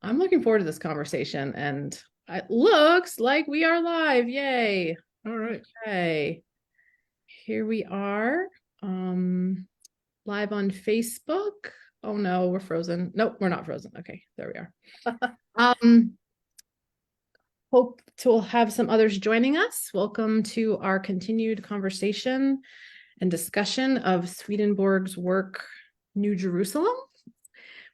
I'm looking forward to this conversation, and it looks like we are live. Yay. All right. Okay. Here we are. Live on Facebook. Oh no, we're frozen. Nope, we're not frozen. Okay, there we are. Hope to have some others joining us. Welcome to our continued conversation and discussion of Swedenborg's work, New Jerusalem.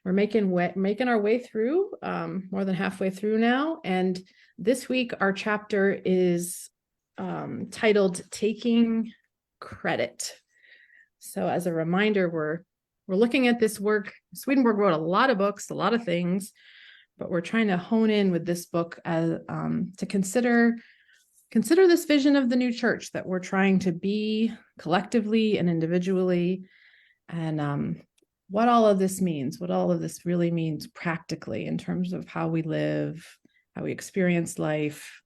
We're making our way through, more than halfway through now. And this week, our chapter is titled Taking Credit. So as a reminder, we're looking at this work. Swedenborg wrote a lot of books, a lot of things, but we're trying to hone in with this book as to consider this vision of the new church that we're trying to be collectively and individually, and what all of this means, what all of this really means practically in terms of how we live, how we experience life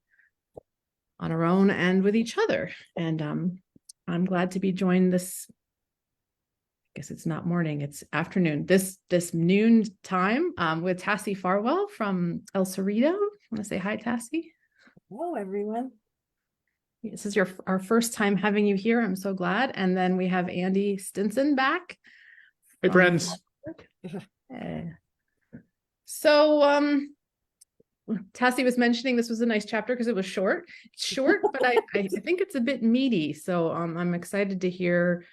on our own and with each other. And I'm glad to be joined this, I guess it's not morning, it's afternoon, this noon time with Tassie Farwell from El Cerrito. I want to say hi, Tassie. Hello, everyone. This is our first time having you here. I'm so glad. And then we have Andy Stinson back. Hey, friends. So Tassie was mentioning this was a nice chapter because it was short. It's short, but I think it's a bit meaty. So I'm excited to hear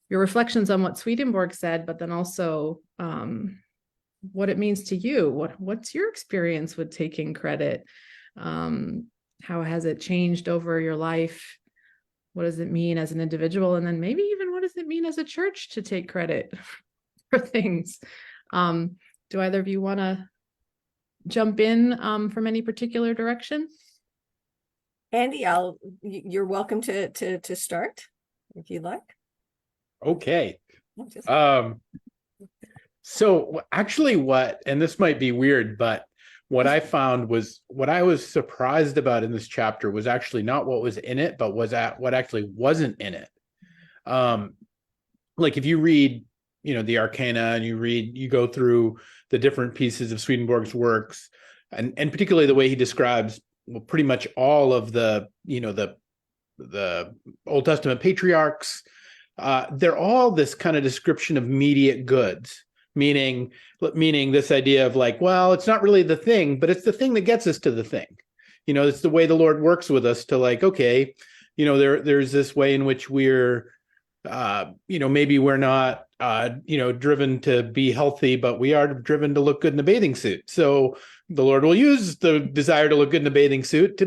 your reflections on what Swedenborg said, but then also what it means to you. What's your experience with taking credit? How has it changed over your life? What does it mean as an individual? And then maybe even what does it mean as a church to take credit for things? Do either of you want to jump in from any particular direction? Andy, you're welcome to start if you'd like. Okay. So actually and this might be weird, but what I found was what I was surprised about in this chapter was actually not what was in it, but what actually wasn't in it. Like if you read, the Arcana and you go through the different pieces of Swedenborg's works, and particularly the way he describes pretty much all of the Old Testament patriarchs, they're all this kind of description of immediate goods, meaning this idea of like, well, it's not really the thing, but it's the thing that gets us to the thing. It's the way the Lord works with us to like, okay, there's this way in which we're, maybe we're not, driven to be healthy, but we are driven to look good in a bathing suit. So the Lord will use the desire to look good in a bathing suit to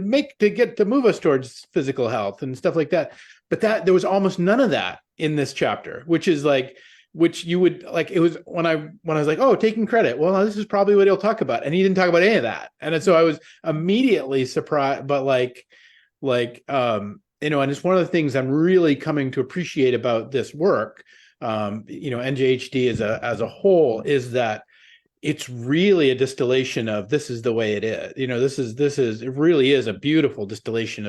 move us towards physical health and stuff like that. But there was almost none of that in this chapter, which you would like, it was when I was like, oh, taking credit. Well, this is probably what he'll talk about. And he didn't talk about any of that. And so I was immediately surprised, but and it's one of the things I'm really coming to appreciate about this work, NJHD as a whole, is that it's really a distillation of this is the way it is. It really is a beautiful distillation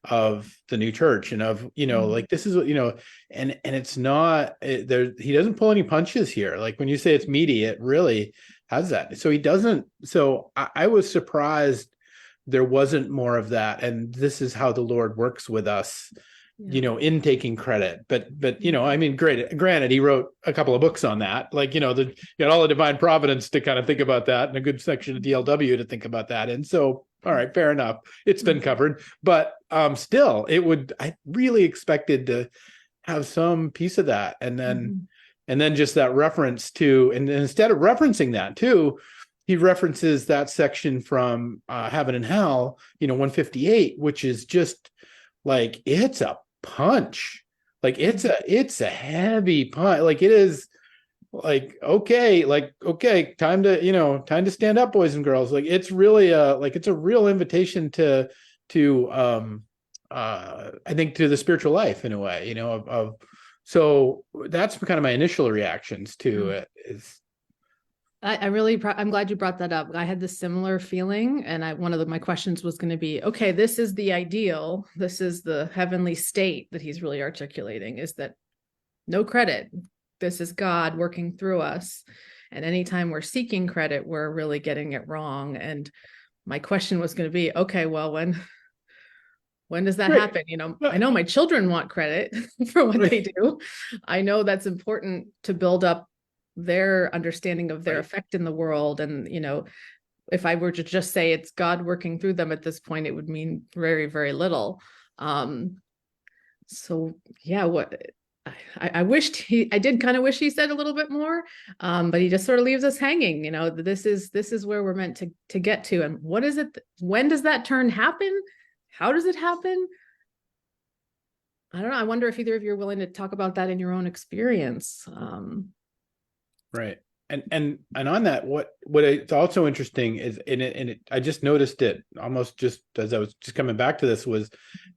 of the new church and of, like this is, and it's not there. He doesn't pull any punches here. Like when you say it's meaty, it really has that. So he doesn't. So I was surprised there wasn't more of that. And this is how the Lord works with us, in taking credit. But I mean, granted, he wrote a couple of books on that, like, you got all the divine providence to kind of think about that, and a good section of DLW to think about that. And so, all right, fair enough. It's been covered, but still, I really expected to have some piece of that. And then just that reference to, and instead of referencing that too, he references that section from Heaven and Hell, 158, which is just like, it's a punch. Like it's a heavy punch. Like it is like, okay, time to stand up, boys and girls. Like it's really it's a real invitation to I think to the spiritual life in a way, so that's kind of my initial reactions to it is. I'm glad you brought that up. I had this similar feeling, and one of my questions was going to be, okay, this is the ideal. This is the heavenly state that he's really articulating, is that no credit. This is God working through us. And anytime we're seeking credit, we're really getting it wrong. And my question was going to be, okay, well, when does that Right. happen? I know my children want credit for what they do. I know that's important to build up their understanding of their Right. effect in the world. And, if I were to just say it's God working through them at this point, it would mean very, very little. So yeah, I did kind of wish he said a little bit more, but he just sort of leaves us hanging. This is where we're meant to get to. And what is it? When does that turn happen? How does it happen? I don't know. I wonder if either of you are willing to talk about that in your own experience. Right. And on that, what it's also interesting is I just noticed it almost just as I was just coming back to this, was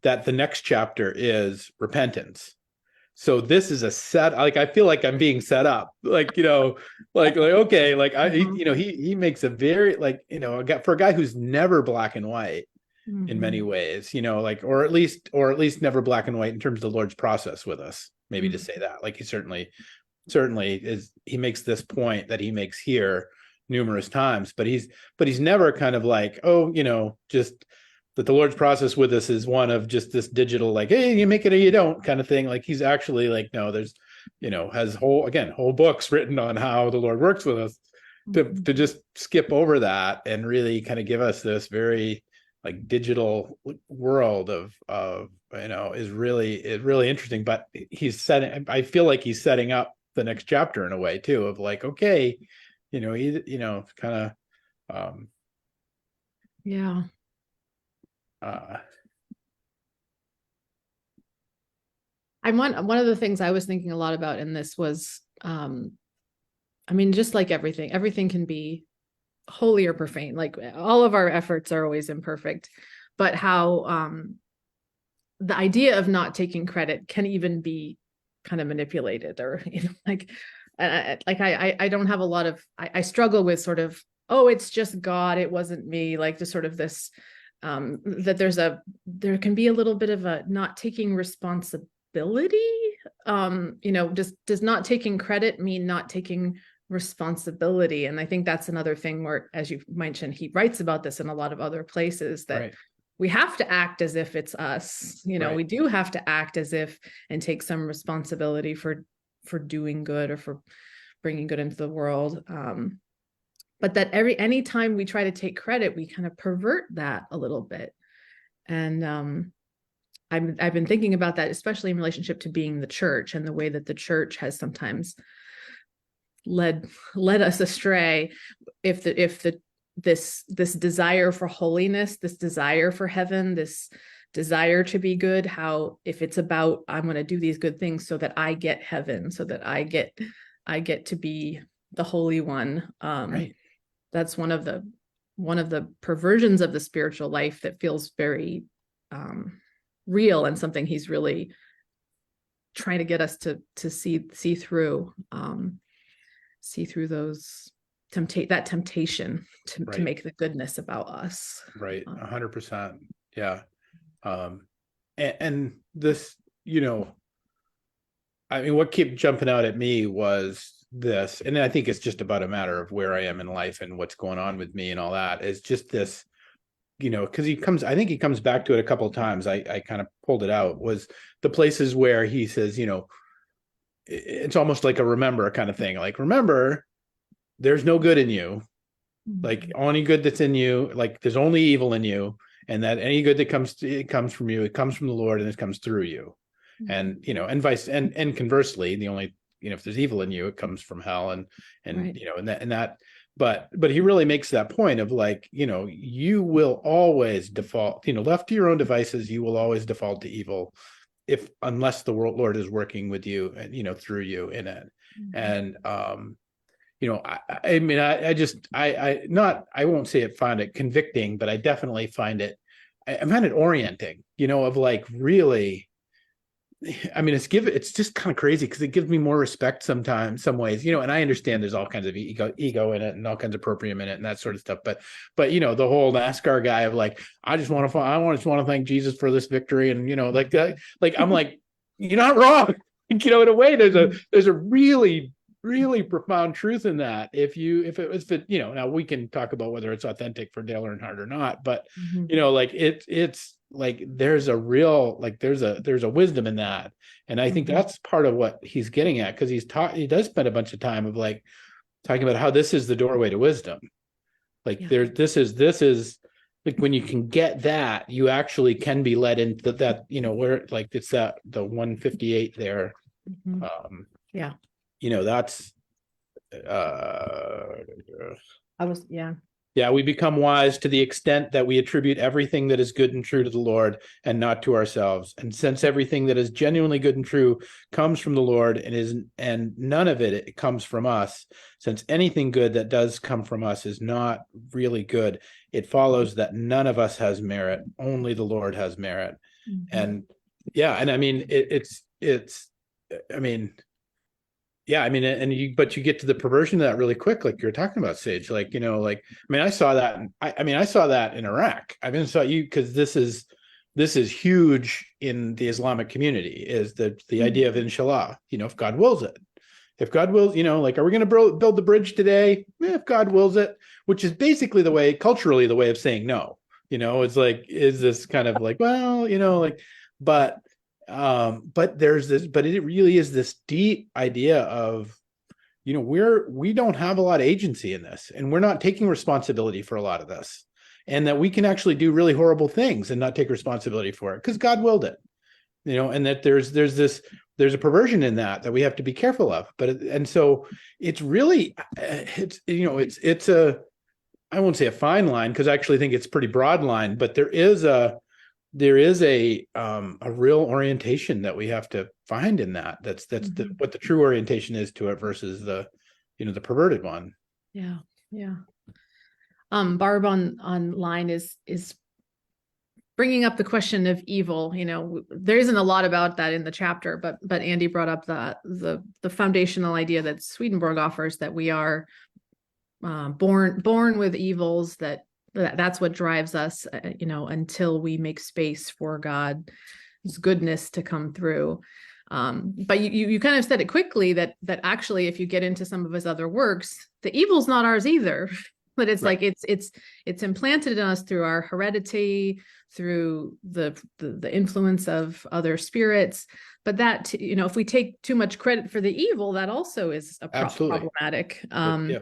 that the next chapter is repentance. So this is a set, like, I feel like I'm being set up, like, okay, like he makes a very, like, for a guy who's never black and white in many ways, like, or at least never black and white in terms of the Lord's process with us, maybe to say that, like, he certainly is, he makes this point that he makes here numerous times, but he's never kind of like, just that the Lord's process with us is one of just this digital, like, hey, you make it or you don't kind of thing. Like, he's actually like, no, there's, has whole books written on how the Lord works with us, to just skip over that and really kind of give us this very, like, digital world of is really interesting. But I feel like he's setting up the next chapter in a way too, of like, okay, kind of yeah. One of the things I was thinking a lot about in this was, just like everything can be holy or profane. Like, all of our efforts are always imperfect, but how the idea of not taking credit can even be kind of manipulated, or I don't have a lot of, I struggle with sort of, oh, it's just God, it wasn't me, like, just sort of this that there can be a little bit of a not taking responsibility. Does not taking credit mean not taking responsibility? And I think that's another thing where, as you mentioned, he writes about this in a lot of other places, that right. We have to act as if it's us. Right. We do have to act as if and take some responsibility for doing good, or for bringing good into the world. But that anytime we try to take credit, we kind of pervert that a little bit. And I've been thinking about that, especially in relationship to being the church, and the way that the church has sometimes led us astray. If this desire for holiness, this desire for heaven, this desire to be good, how if it's about, I'm going to do these good things so that I get heaven, so that I get to be the Holy One. Right. That's one of the perversions of the spiritual life that feels very real, and something he's really trying to get us to see through those temptation to make the goodness about us. Right. 100%. Yeah. And this, what kept jumping out at me was this, and I think it's just about a matter of where I am in life and what's going on with me and all that, is just this, because I think he comes back to it a couple of times. I kind of pulled it out, was the places where he says, it's almost like a remember kind of thing. Like, remember, there's no good in you. Like, only good that's in you, like, there's only evil in you, and that any good that comes from you, it comes from the Lord, and it comes through you. And and conversely, the only, if there's evil in you, it comes from hell, and right. But he really makes that point of, like, you will always default, left to your own devices, you will always default to evil, unless the Lord is working with you and through you in it. And I won't say I find it convicting, but I definitely find it orienting, of, like, really, it's just kind of crazy, because it gives me more respect sometimes, some ways, and I understand there's all kinds of ego in it, and all kinds of proprium in it, and that sort of stuff. But the whole NASCAR guy of, like, I just want to thank Jesus for this victory. And, like I'm like, you're not wrong. In a way, there's a really really profound truth in that. If it, now we can talk about whether it's authentic for Dale Earnhardt or not, but Mhm. like it's like there's a real, like there's a wisdom in that. And I think Mhm. that's part of what he's getting at, because he does spend a bunch of time of like talking about how this is the doorway to wisdom. Like Yeah. this is like when you can get that, you actually can be led into that, where like it's that the 158 there. Mhm. Yeah. That's yeah, we become wise to the extent that we attribute everything that is good and true to the Lord and not to ourselves. And since everything that is genuinely good and true comes from the Lord and none of it comes from us, since anything good that does come from us is not really good, it follows that none of us has merit, only the Lord has merit. Mhm. And yeah, and I mean I mean, yeah, I mean, but you get to the perversion of that really quick, like you're talking about, Sage. Like, I mean, I saw that. I saw that in Iraq. I mean, saw you, because this is huge in the Islamic community. Is the idea of inshallah? If God wills it. If God wills, like, are we going to build the bridge today? If God wills it, which is basically culturally the way of saying no. It's like, is this kind of like, well, like, but there's this, but it really is this deep idea of, we don't have a lot of agency in this, and we're not taking responsibility for a lot of this, and that we can actually do really horrible things and not take responsibility for it because God willed it, and that there's a perversion in that we have to be careful of. And so it's really, it's a, I won't say a fine line, because I actually think it's a pretty broad line, but there is a real orientation that we have to find in that. That's what the true orientation is to it versus the perverted one. Yeah. Yeah. Barb online is bringing up the question of evil. There isn't a lot about that in the chapter, but Andy brought up the foundational idea that Swedenborg offers, that we are born with evils, that's what drives us, until we make space for God's goodness to come through. But you kind of said it quickly that actually, if you get into some of his other works, the evil's not ours either. But it's right. Like it's implanted in us through our heredity, through the influence of other spirits. But that, if we take too much credit for the evil, that also is problematic. Yeah.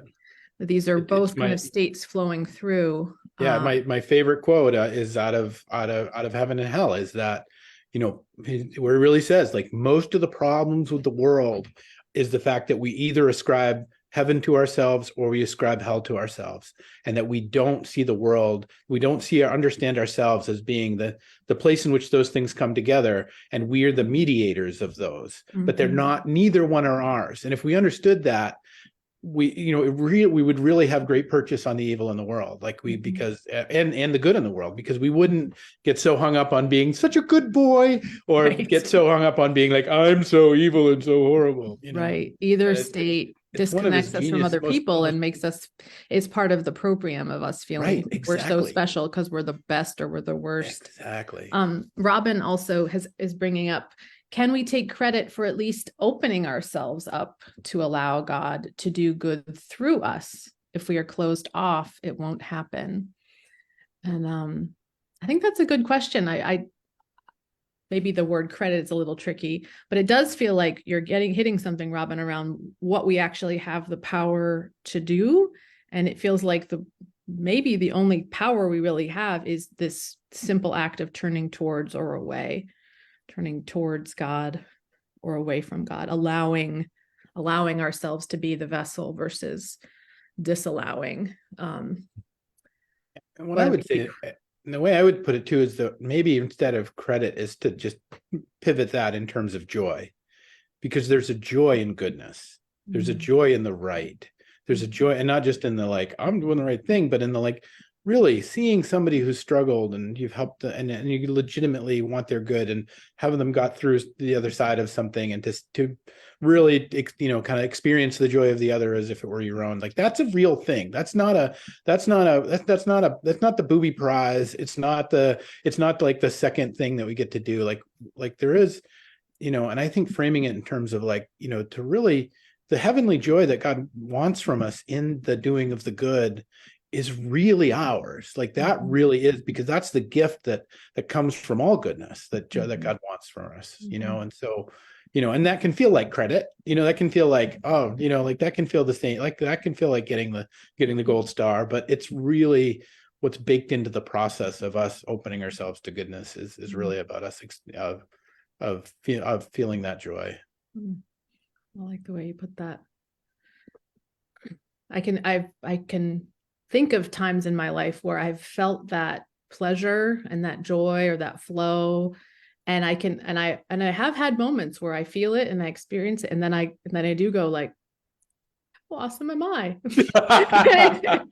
These are both kind of states flowing through. Yeah, my favorite quote is out of Heaven and Hell, is that, where it really says, like, most of the problems with the world is the fact that we either ascribe heaven to ourselves or we ascribe hell to ourselves, and that we don't see the world, we don't see or understand ourselves as being the place in which those things come together, and we're the mediators of those. But they're not, neither one are ours. And if we understood that, we would really have great purchase on the evil in the world, like because and the good in the world, because we wouldn't get so hung up on being such a good boy, or get so hung up on being like, I'm so evil and so horrible. Right. Either state disconnects us from other people and makes us, it's part of the proprium of us feeling we're so special because we're the best or we're the worst. Exactly. Robin also is bringing up, can we take credit for at least opening ourselves up to allow God to do good through us? If we are closed off, it won't happen. And I think that's a good question. I maybe the word credit is a little tricky, but it does feel like you're hitting something, Robin, around what we actually have the power to do. And it feels like maybe the only power we really have is this simple act of turning towards or away. Turning towards God or away from God, allowing ourselves to be the vessel versus disallowing. And what I would say, and the way I would put it too, is that maybe instead of credit is to just pivot that in terms of joy, because there's a joy in goodness. There's a joy in the right. There's a joy, and not just in the like, I'm doing the right thing, but in the like, really seeing somebody who's struggled and you've helped and you legitimately want their good, and having them got through the other side of something, and to really, kind of experience the joy of the other as if it were your own. Like, that's a real thing. That's not the booby prize. It's not like the second thing that we get to do. Like there is, and I think framing it in terms of like, to really, the heavenly joy that God wants from us in the doing of the good is really ours. Like that really is, because that's the gift that comes from all goodness that God wants from us, and so, and that can feel like credit, that can feel like, oh, like that can feel the same, like that can feel like getting the gold star, but it's really what's baked into the process of us opening ourselves to goodness is really about us of feeling that joy. I like the way you put that. I can think of times in my life where I've felt that pleasure and that joy or that flow, and I have had moments where I feel it and I experience it, and then I do go like, how awesome am I?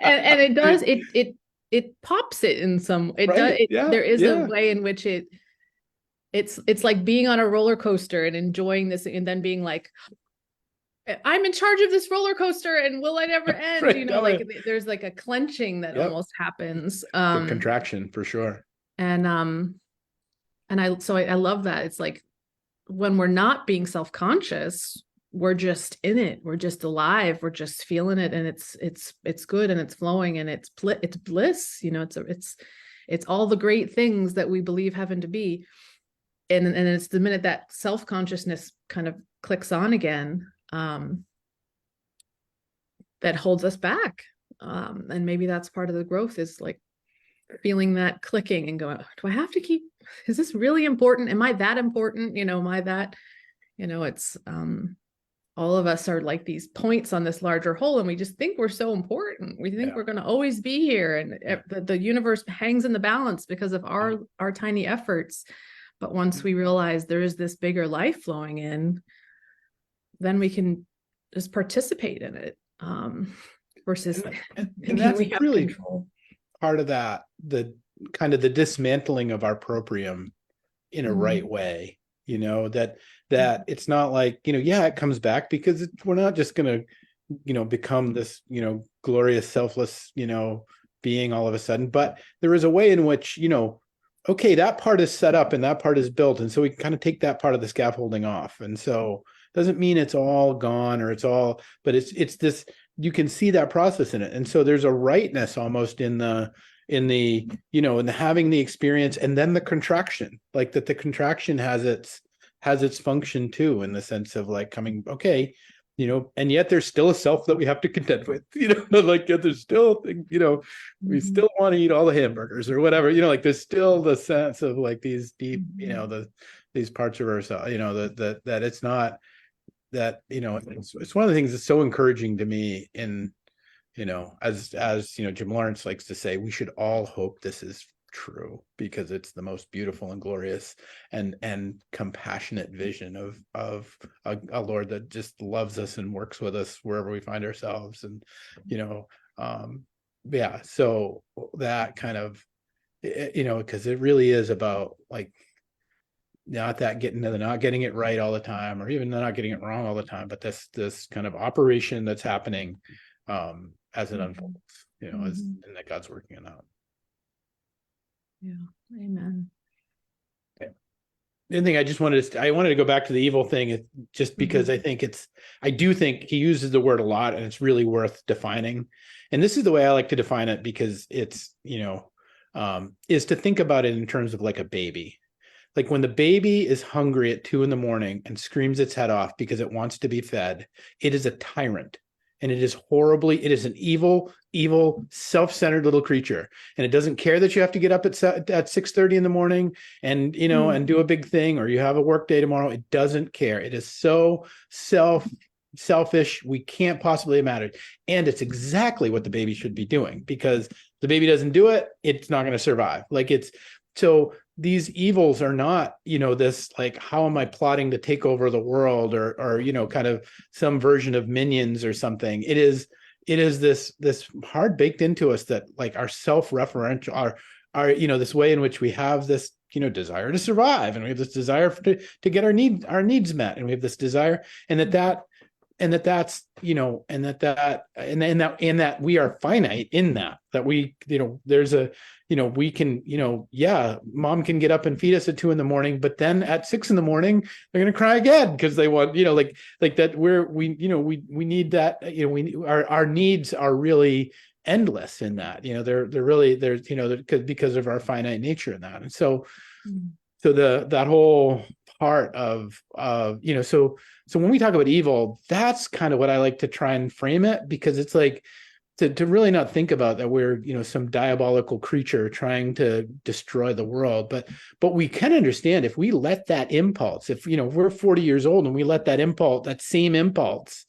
and it does, it pops it in some, it does, there is a way in which it's like being on a roller coaster and enjoying this, and then being like, I'm in charge of this roller coaster, and will it ever end? Like there's like a clenching that almost happens. The contraction for sure. And I love that. It's like when we're not being self-conscious, we're just in it. We're just alive. We're just feeling it, and it's good, and it's flowing, and it's bliss. It's all the great things that we believe heaven to be. And it's the minute that self-consciousness kind of clicks on again, that holds us back. And maybe that's part of the growth, is like feeling that clicking and going, do I have to keep, is this really important? Am I that important? Am I that, it's, all of us are like these points on this larger whole, and we just think we're so important. We think we're going to always be here, and the universe hangs in the balance because of our tiny efforts. But once we realize there is this bigger life flowing in, then we can just participate in it, versus and that's really control. Part of that, the kind of the dismantling of our proprium in a right way, that it's not like, it comes back because we're not just going to, become this, glorious, selfless, being all of a sudden, but there is a way in which, okay, that part is set up and that part is built. And so we can kind of take that part of the scaffolding off. And so doesn't mean it's all gone or it's all, but it's this, you can see that process in it. And so there's a rightness almost in the having the experience, and then the contraction, like that the contraction has its function too, in the sense of like coming, okay, and yet there's still a self that we have to contend with, like there's still, we still want to eat all the hamburgers or whatever, like there's still the sense of like these deep, these parts of ourselves, that it's not that, it's one of the things that's so encouraging to me in, as Jim Lawrence likes to say, we should all hope this is true, because it's the most beautiful and glorious and compassionate vision of a Lord that just loves us and works with us wherever we find ourselves. And so that kind of, because it really is about like not getting it right all the time, or even not getting it wrong all the time, but this kind of operation that's happening as it unfolds, and that God's working it out. Yeah. Amen. The other thing I wanted to go back to the evil thing, just because I do think he uses the word a lot, and it's really worth defining. And this is the way I like to define it, because it's, is to think about it in terms of like a baby. Like when the baby is hungry at 2 a.m. and screams its head off because it wants to be fed, it is a tyrant. And it is an evil, self-centered little creature. And it doesn't care that you have to get up at 6:30 in the morning and, and do a big thing, or you have a work day tomorrow. It doesn't care. It is so selfish. We can't possibly imagine. And it's exactly what the baby should be doing, because the baby doesn't do it, it's not going to survive. So these evils are not, this like, how am I plotting to take over the world, or kind of some version of Minions or something. It is this hard baked into us that like our self-referential, our this way in which we have this, desire to survive, and we have this desire to get our needs met, and we have this desire, and that and that's, you know, and that we are finite in that we, you know, there's a, you know, we can, you know, yeah, mom can get up and feed us at 2 a.m, but then at 6 a.m, they're going to cry again because they want, you know, like that we, you know, we need that, you know, our needs are really endless in that, you know, they're really, there's, you know, because of our finite nature in that. And so, that whole part of, you know, so when we talk about evil, that's kind of what I like to try and frame it, because it's like, to really not think about that we're, you know, some diabolical creature trying to destroy the world, but we can understand if we let that impulse, if, you know, we're 40 years old and we let that same impulse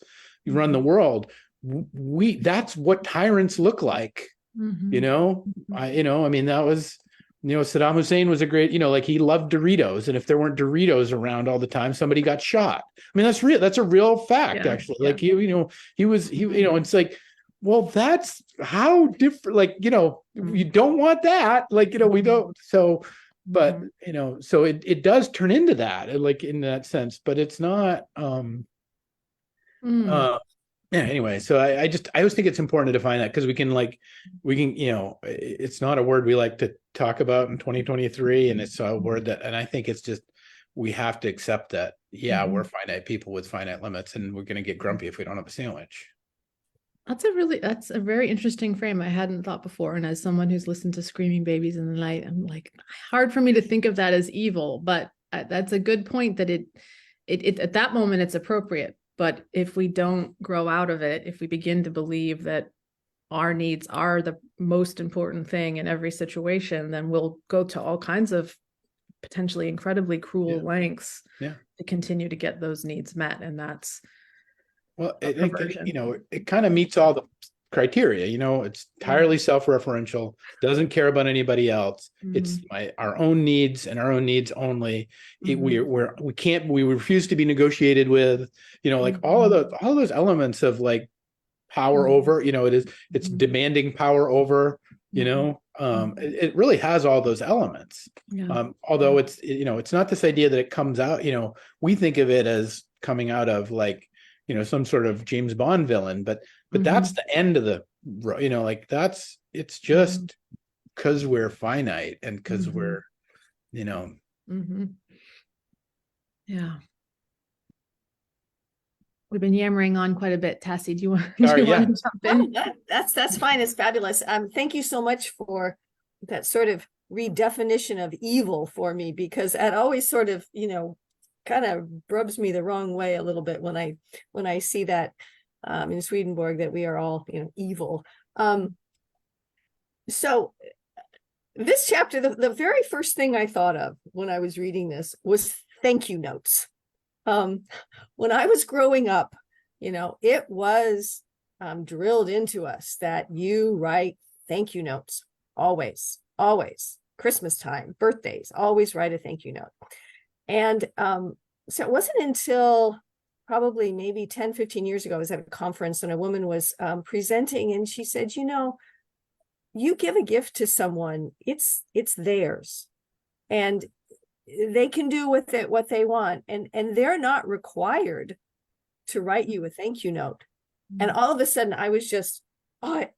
run the world, that's what tyrants look like. You know, I mean, that was, you know, Saddam Hussein was a great, you know, like he loved Doritos, and if there weren't Doritos around all the time, somebody got shot. I mean, that's real. That's a real fact, actually. Like you know, he, you know, it's like, well, that's how different, like, you know, you don't want that, like, you know, we don't. So, but, you know, so it does turn into that, like, in that sense, but it's not, yeah, anyway, so I always think it's important to define that, because we can, you know, it's not a word we like to talk about in 2023, and it's a word that, and I think it's just, we have to accept that, yeah, we're finite people with finite limits, and we're going to get grumpy if we don't have a sandwich. That's a very interesting frame I hadn't thought before. And as someone who's listened to Screaming Babies in the Night, I'm like, hard for me to think of that as evil, but that's a good point, that it at that moment it's appropriate. But if we don't grow out of it, if we begin to believe that our needs are the most important thing in every situation, then we'll go to all kinds of potentially incredibly cruel lengths to continue to get those needs met. And that's, well, you know, it kind of meets all the criteria, you know, it's entirely self-referential, doesn't care about anybody else. It's our own needs and our own needs only. We refuse to be negotiated with, you know, like all of those elements of like power over, you know, it's demanding power over, you know, it really has all those elements. Although it's, you know, it's not this idea that it comes out, you know, we think of it as coming out of like, you know, some sort of James Bond villain, but that's the end of the, you know, like it's just because we're finite and because we're, you know. Yeah. We've been yammering on quite a bit. Tassie, do you want to jump in? Oh, that's fine. It's fabulous. Thank you so much for that sort of redefinition of evil for me, because that always sort of, you know, kind of rubs me the wrong way a little bit when I see that in Swedenborg, that we are all, you know, evil. So this chapter, the very first thing I thought of when I was reading this was thank you notes. When I was growing up, you know, it was drilled into us that you write thank you notes, always, Christmas time, birthdays, always write a thank you note. And so it wasn't until probably maybe 10, 15 years ago, I was at a conference and a woman was presenting, and she said, you know, you give a gift to someone, it's theirs, and they can do with it what they want, and they're not required to write you a thank you note. And all of a sudden I was just, I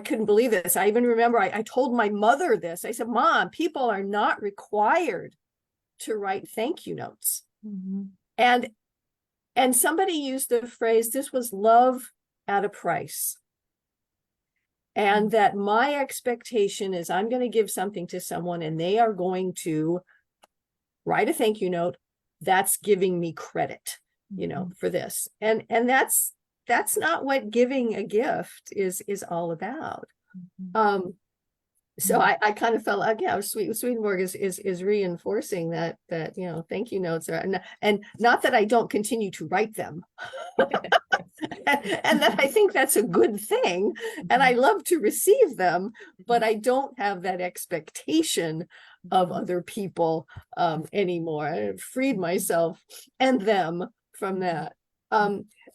couldn't believe this. I even remember I told my mother this. I said, Mom, people are not required to write thank you notes. And somebody used the phrase, this was love at a price. And that my expectation is I'm going to give something to someone and they are going to write a thank you note. That's giving me credit, you know, for this. And that's not what giving a gift is all about. So I kind of felt like, yeah, Swedenborg is reinforcing that, you know, thank you notes are, and not that I don't continue to write them, and that I think that's a good thing, and I love to receive them, but I don't have that expectation of other people anymore. I freed myself and them from that.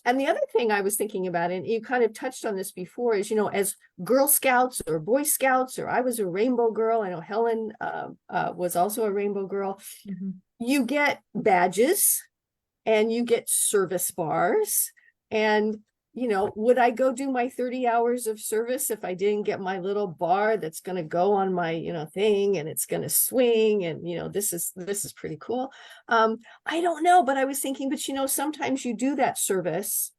And the other thing I was thinking about, and you kind of touched on this before, is, you know, as Girl Scouts or Boy Scouts, or I was a Rainbow Girl, I know Helen was also a Rainbow Girl, you get badges, and you get service bars. And, you know, would I go do my 30 hours of service if I didn't get my little bar that's going to go on my, you know, thing, and it's going to swing, and, you know, this is pretty cool. I don't know, but I was thinking, but, you know, sometimes you do that service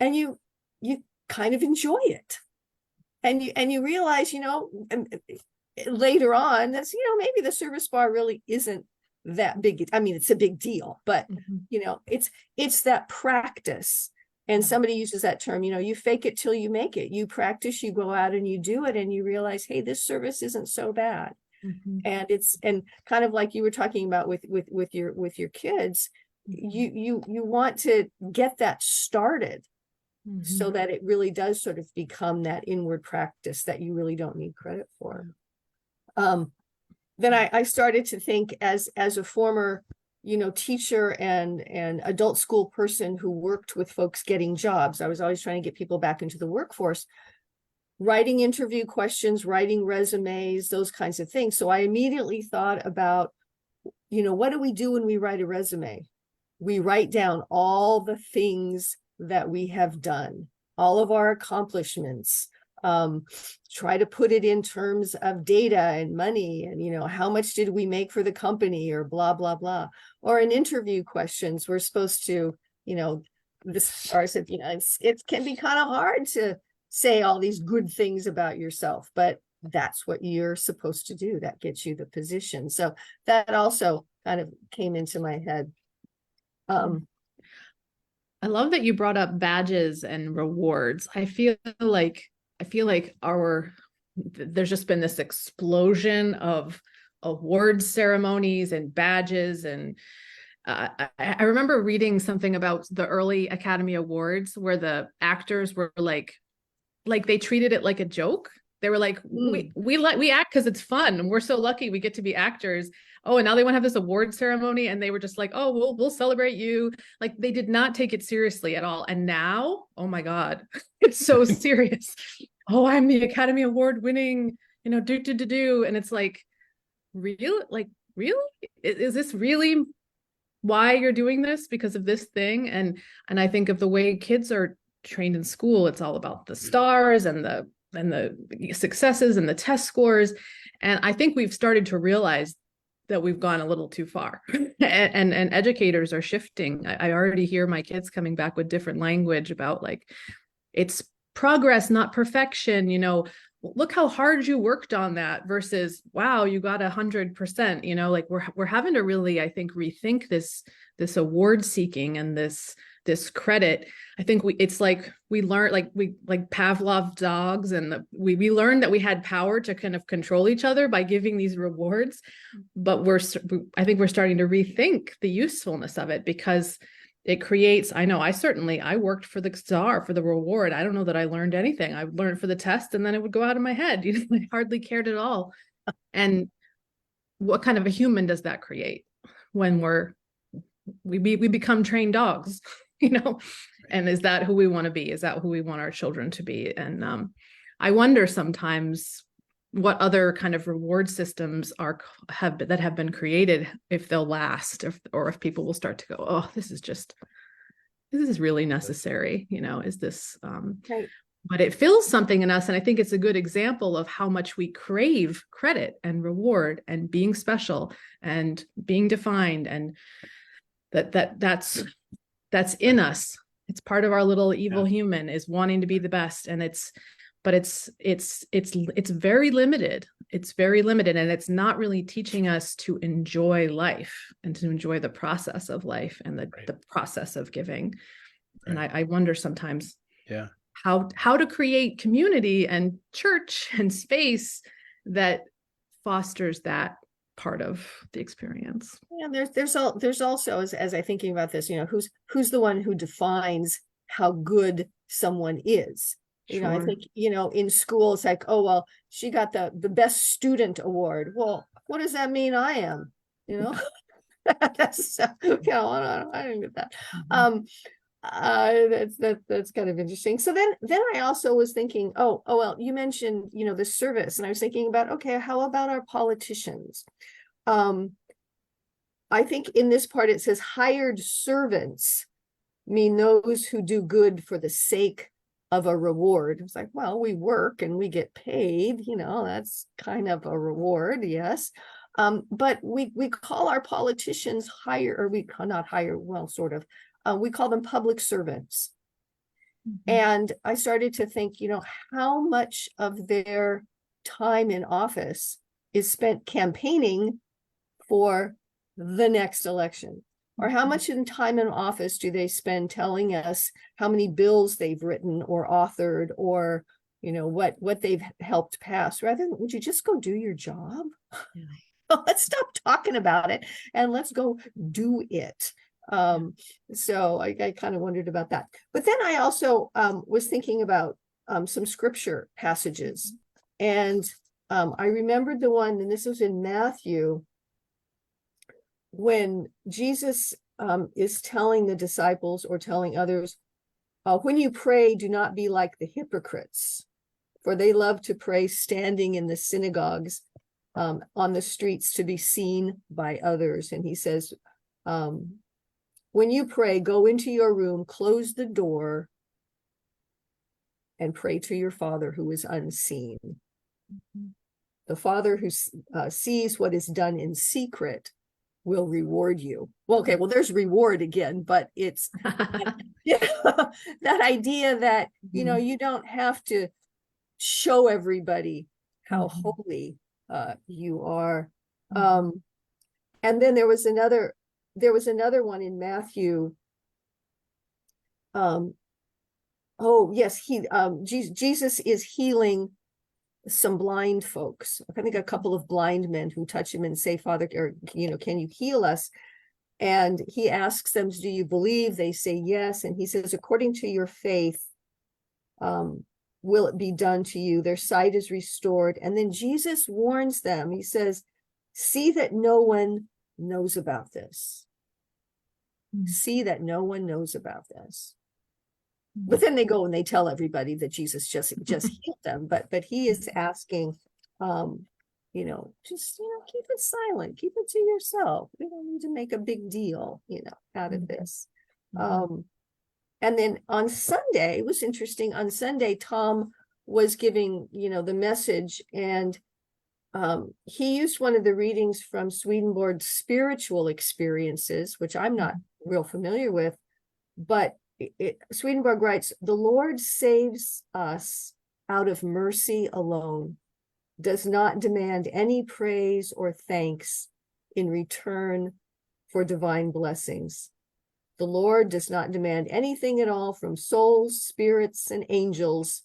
and you kind of enjoy it. And you realize, you know, later on, that's, you know, maybe the service bar really isn't that big. I mean, it's a big deal, but you know, it's that practice. And somebody uses that term, you know, you fake it till you make it. You practice, you go out and you do it, and you realize, hey, this service isn't so bad. And and kind of like you were talking about with your kids, you want to get that started so that it really does sort of become that inward practice that you really don't need credit for. Then I started to think, as a former, you know, teacher and adult school person who worked with folks getting jobs. I was always trying to get people back into the workforce, writing interview questions, writing resumes, those kinds of things. So I immediately thought about, you know, what do we do when we write a resume? We write down all the things that we have done, all of our accomplishments, try to put it in terms of data and money, and, you know, how much did we make for the company, or blah, blah, blah. Or in interview questions, we're supposed to, you know, this, or I said, you know, it can be kind of hard to say all these good things about yourself, but that's what you're supposed to do. That gets you the position. So that also kind of came into my head. I love that you brought up badges and rewards. I feel like there's just been this explosion of awards ceremonies and badges. And I remember reading something about the early Academy Awards where the actors were like they treated it like a joke. They were like, we act because it's fun, and we're so lucky we get to be actors. Oh, and now they want to have this award ceremony, and they were just like, oh, we'll celebrate you. Like, they did not take it seriously at all. And now, oh my God, it's so serious. Oh, I'm the Academy Award winning, you know, do. And it's like, really? Is this really why you're doing this? Because of this thing? And I think of the way kids are trained in school, it's all about the stars and the successes and the test scores. And I think we've started to realize that we've gone a little too far, and educators are shifting. I already hear my kids coming back with different language about, like, it's progress, not perfection. You know, look how hard you worked on that versus, wow, you got 100%. You know, like we're having to really, I think, rethink this award seeking and this credit. I think it's like we learned, like Pavlov dogs, and we learned that we had power to kind of control each other by giving these rewards. But I think we're starting to rethink the usefulness of it, because it creates, I know I worked for the star, for the reward. I don't know that I learned anything. I learned for the test, and then it would go out of my head. You know, I hardly cared at all. And what kind of a human does that create when we become trained dogs? You know, and is that who we want to be? Is that who we want our children to be? And I wonder sometimes what other kind of reward systems have been created, if they'll last, or if people will start to go, oh, this is really necessary. You know, is this Right. But it fills something in us, and I think it's a good example of how much we crave credit and reward and being special and being defined, and that's in us. It's part of our little evil human, is wanting to be the best. And it's very limited. It's very limited. And it's not really teaching us to enjoy life and to enjoy the process of life and the process of giving. Right. And I wonder sometimes how to create community and church and space that fosters that part of the experience. Yeah, there's also, as I thinking about this, you know, who's the one who defines how good someone is? You know, I think, you know, in school it's like, oh, well, she got the best student award. Well, what does that mean I am? You know, that's I didn't get that. That's kind of interesting. So then I also was thinking, oh well, you mentioned, you know, the service, and I was thinking about, okay, how about our politicians? I think in this part it says hired servants mean those who do good for the sake of a reward. It's like, well, we work and we get paid, that's kind of a reward, yes. But we call our politicians or we not hire, well, sort of. We call them public servants. And I started to think, how much of their time in office is spent campaigning for the next election? Or how much in time in office do they spend telling us how many bills they've written or authored, or what they've helped pass, rather than, would you just go do your job? Yeah. Let's stop talking about it and let's go do it. So I kind of wondered about that. But then I also was thinking about some scripture passages, and I remembered the one, and this was in Matthew, when Jesus is telling the disciples or telling others, when you pray, do not be like the hypocrites, for they love to pray standing in the synagogues, on the streets, to be seen by others. And he says, when you pray, go into your room, close the door, and pray to your Father who is unseen. The Father who sees what is done in secret will reward you. Well, okay, well, there's reward again, but it's that idea that, you don't have to show everybody how holy you are. And then there was another one in Matthew. Oh yes, Jesus is healing some blind folks. I think a couple of blind men who touch him and say, Father, or can you heal us? And he asks them, do you believe? They say yes. And he says, according to your faith, will it be done to you? Their sight is restored. And then Jesus warns them. He says, see that no one knows about this. See that no one knows about this. But then they go and they tell everybody that Jesus just healed them. But he is asking, just keep it silent, keep it to yourself. We don't need to make a big deal, out of this. And then on Sunday, it was interesting. On Sunday, Tom was giving, the message, and he used one of the readings from Swedenborg's Spiritual Experiences, which I'm not real familiar with, but Swedenborg writes, the Lord saves us out of mercy alone, does not demand any praise or thanks in return for divine blessings. The Lord does not demand anything at all from souls, spirits, and angels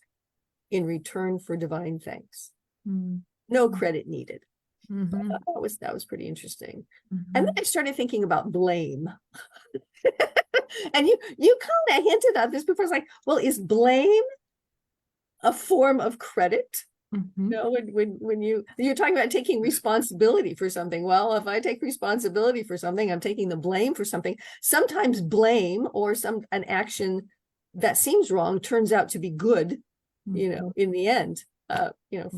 in return for divine thanks. No credit needed. That was pretty interesting. And then I started thinking about blame. And you kind of hinted at this before. It's like, well, is blame a form of credit? When you're talking about taking responsibility for something. Well, if I take responsibility for something, I'm taking the blame for something. Sometimes blame or an action that seems wrong turns out to be good, in the end.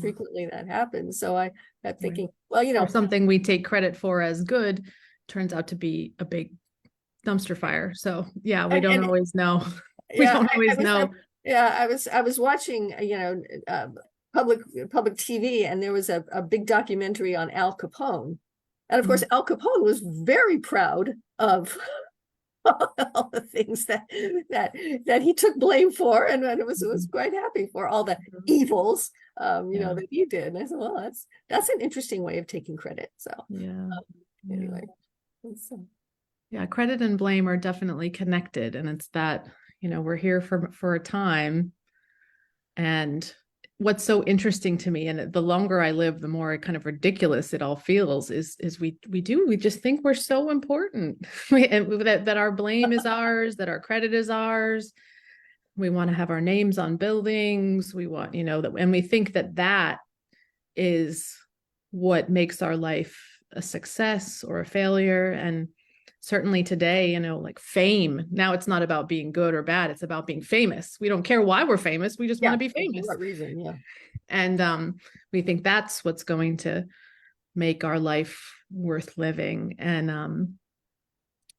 Frequently that happens. So I kept thinking, well, or something we take credit for as good turns out to be a big dumpster fire. So yeah, we don't always know. We don't always know. I was watching, public TV, and there was a big documentary on Al Capone. And of course, Al Capone was very proud of all the things that he took blame for, and was quite happy for all the evils, that he did. And I said, well, that's an interesting way of taking credit. So anyway. Yeah, credit and blame are definitely connected, and it's that, we're here for a time. And what's so interesting to me, and the longer I live, the more kind of ridiculous it all feels, is we just think we're so important, that our blame is ours, that our credit is ours. We want to have our names on buildings. We want, that, and we think that is what makes our life a success or a failure. And certainly today, like fame, now it's not about being good or bad. It's about being famous. We don't care why we're famous. We just want to be famous. For what reason? Yeah. And we think that's what's going to make our life worth living. And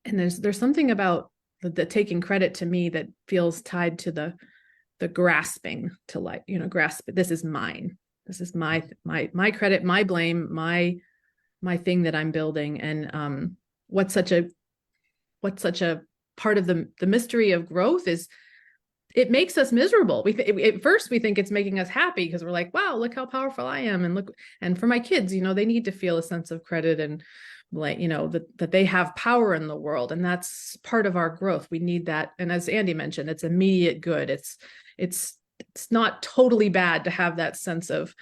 there's something about the taking credit to me that feels tied to the grasping to life, grasp, this is mine. This is my credit, my blame, my thing that I'm building. And what's such a part of the mystery of growth is it makes us miserable. At first we think it's making us happy because we're like, wow, look how powerful I am. And look, and for my kids, they need to feel a sense of credit and like, that they have power in the world. And that's part of our growth. We need that. And as Andy mentioned, it's immediate good. It's not totally bad to have that sense of,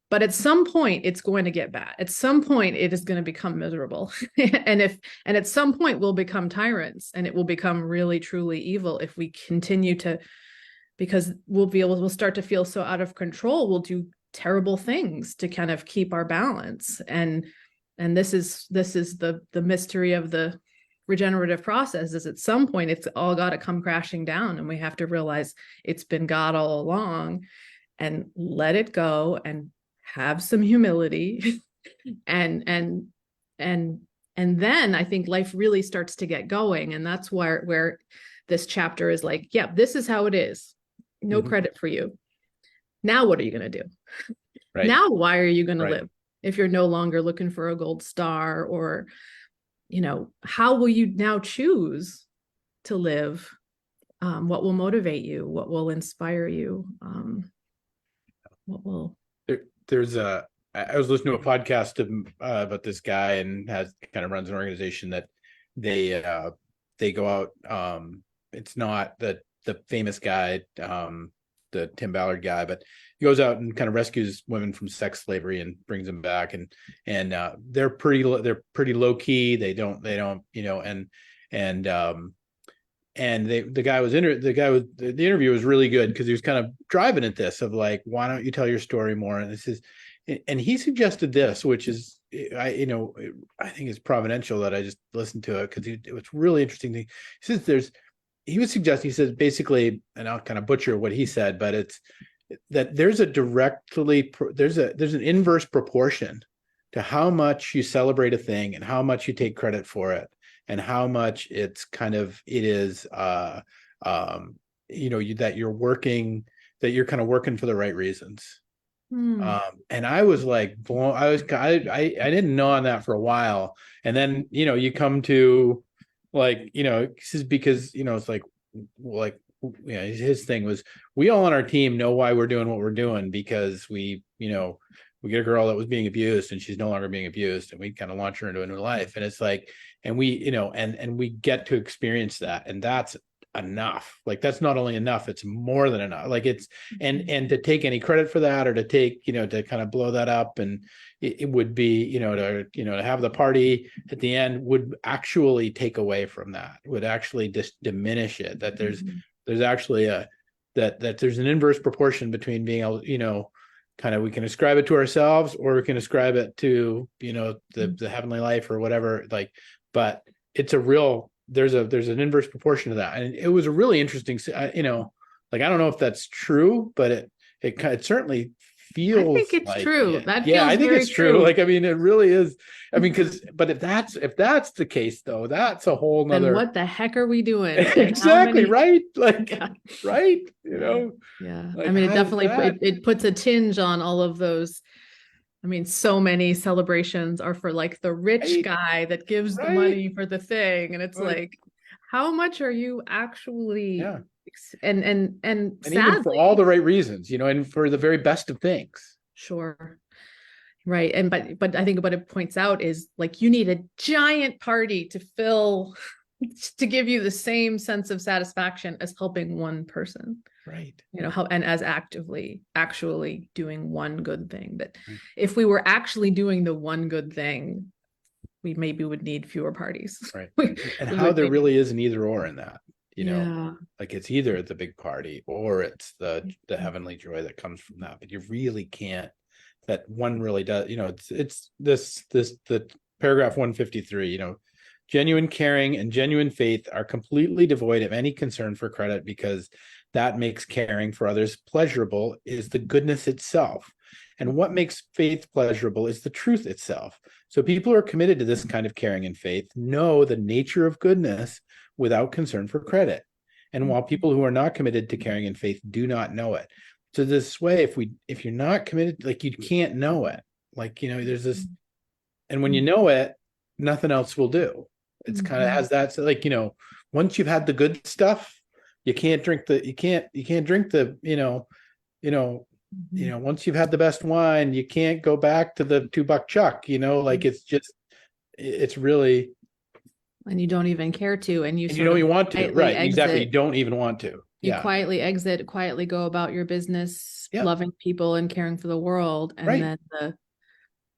but at some point it's going to get bad. At some point it is going to become miserable. and at some point we'll become tyrants, and it will become really, truly evil if we continue to, because we'll start to feel so out of control. We'll do terrible things to kind of keep our balance. And this is the mystery of the regenerative process, is at some point it's all got to come crashing down, and we have to realize it's been God all along, and let it go and have some humility. and then I think life really starts to get going. And that's where this chapter is like, yeah, this is how it is. No credit for you. Now what are you going to do? Right. Now why are you going to live if you're no longer looking for a gold star? Or how will you now choose to live? What will motivate you? What will inspire you? What will... I was listening to a podcast about this guy, and kind of runs an organization that they go out. It's not the famous guy, the Tim Ballard guy, but he goes out and kind of rescues women from sex slavery and brings them back. And they're pretty low key. They don't, the interview was really good, because he was kind of driving at this of like, why don't you tell your story more? And he suggested this, which is, I think it's providential that I just listened to it, because it was really interesting. He says he says basically, and I'll kind of butcher what he said, but it's that there's an inverse proportion to how much you celebrate a thing and how much you take credit for it, and how much it is that you're kind of working for the right reasons. And I was like blown. I didn't know on that for a while. And then, you come to like, this is because, it's like, his thing was, we all on our team know why we're doing what we're doing, because we get a girl that was being abused and she's no longer being abused, and we kind of launch her into a new life. And it's like, and we, and we get to experience that. And that's enough. Like, that's not only enough, it's more than enough. Like, it's, and to take any credit for that, or to take, to kind of blow that up, and it would be, to have the party at the end would actually take away from that, would actually just diminish it. That there's actually that there's an inverse proportion between being able, kind of, we can ascribe it to ourselves, or we can ascribe it to, the heavenly life or whatever, like, but it's there's an inverse proportion to that. And it was a really interesting, like, I don't know if that's true, but it certainly feels, I think it's like true. it. That feels I think very it's true. Like, I mean, it really is. I mean, but if that's the case, though, that's a whole nother. Then what the heck are we doing? Exactly. Right. Like, Yeah. right. Yeah. Like, I mean, it how definitely, does that- it puts a tinge on all of those. I mean, so many celebrations are for like the rich Right. guy that gives the Right. money for the thing. And it's Right. like, how much are you actually, Yeah. and And sadly, even for all the right reasons, and for the very best of things. sure. Right. And, but I think what it points out is like, you need a giant party to give you the same sense of satisfaction as helping one person. Right. And as actually doing one good thing. But Right. if we were actually doing the one good thing, we maybe would need fewer parties. Right. We And would how there maybe- really is an either or in that, Yeah. like, it's either the big party or it's the heavenly joy that comes from that. But you really can't, that one really does, it's the paragraph 153, genuine caring and genuine faith are completely devoid of any concern for credit, because that makes caring for others pleasurable is the goodness itself. And what makes faith pleasurable is the truth itself. So people who are committed to this kind of caring and faith know the nature of goodness without concern for credit. And while people who are not committed to caring and faith do not know it. So this way, if you're not committed, like, you can't know it. Like, there's this, and when you know it, nothing else will do. It's kind of has that, so like, once you've had the good stuff, you can't drink the, once you've had the best wine, you can't go back to the $2 chuck, like, it's really. And you don't even care to, and you want to, right? Exactly. You don't even want to. You quietly exit, quietly go about your business, loving people and caring for the world. And then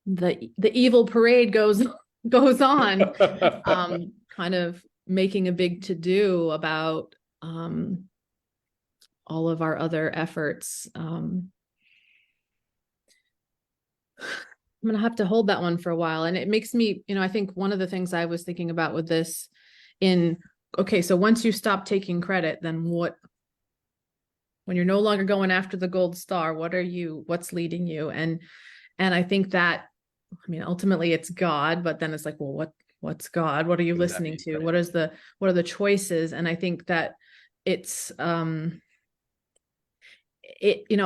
the evil parade goes on, kind of making a big to-do about all of our other efforts. I'm going to have to hold that one for a while. And it makes me, I think one of the things I was thinking about with this so once you stop taking credit, then when you're no longer going after the gold star, what's leading you? And I think that, ultimately it's God, but then it's like, well, what's God? What are you listening to? What are the choices? And I think that it's, I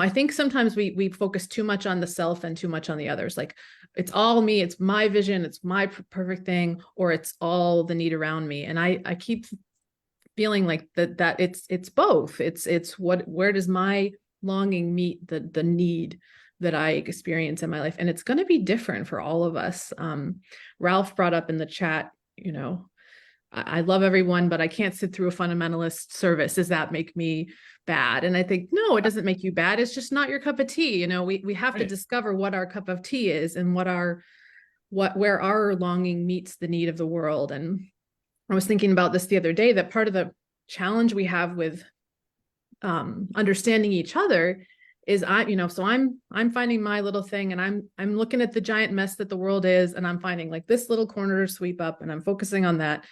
think sometimes we focus too much on the self and too much on the others. Like, it's all me, it's my vision, it's my perfect thing, or it's all the need around me. And I keep feeling like that it's both. It's where does my longing meet the need that I experience in my life? And it's going to be different for all of us. Ralph brought up in the chat, I love everyone, but I can't sit through a fundamentalist service. Does that make me bad? And I think, no, it doesn't make you bad. It's just not your cup of tea. We have to discover what our cup of tea is and where our longing meets the need of the world. And I was thinking about this the other day, that part of the challenge we have with understanding each other is so I'm finding my little thing, and I'm looking at the giant mess that the world is, and I'm finding like this little corner to sweep up, and I'm focusing on that.